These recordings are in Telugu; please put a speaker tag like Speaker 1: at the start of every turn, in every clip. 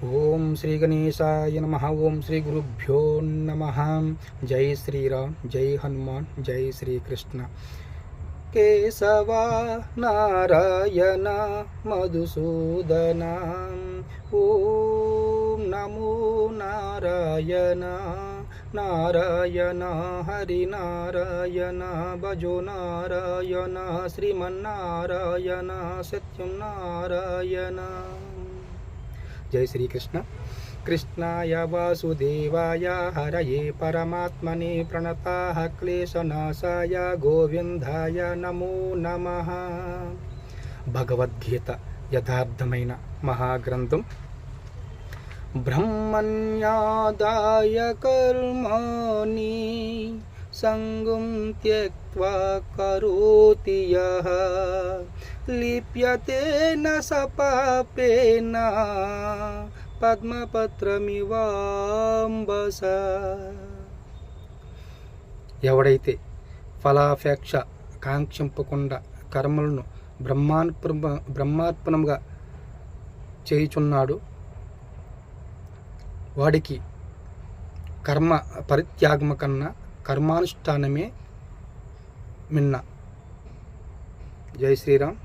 Speaker 1: ఓం శ్రీ గణేశాయ నమః. ఓం శ్రీ గురుభ్యో నమః. జై శ్రీరామ్, జై హనుమాన్, జై శ్రీకృష్ణ. కేశవా నారాయణ మధుసూదన, ఓం నమో నారాయణ. నారాయణ హరి నారాయణ, భజో నారాయణ, శ్రీమన్నారాయణ, సత్యం నారాయణ. జై శ్రీకృష్ణ. కృష్ణాయ వాసుదేవాయ హరయే పరమాత్మనే ప్రణతాః క్లేశనాశాయ గోవిందాయ నమో నమః. భగవద్గీత యథార్థమైన మహాగ్రంథం. బ్రహ్మణ్యాదాయ కర్మాణి సంగం త్యక్త్వా కరోతి యః లిప్యతే న స పాపేన పద్మపత్రమివాంబస. ఎవడైతే ఫలాపేక్ష కాంక్షింపకుండా కర్మలను బ్రహ్మార్పణంగా చేయుచున్నాడు, వాడికి కర్మ పరిత్యాగము కన్నా కర్మానుష్ఠానమే మిన్న. జై శ్రీరామ్,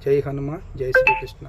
Speaker 1: జై హనుమాన్, జై శ్రీకృష్ణ.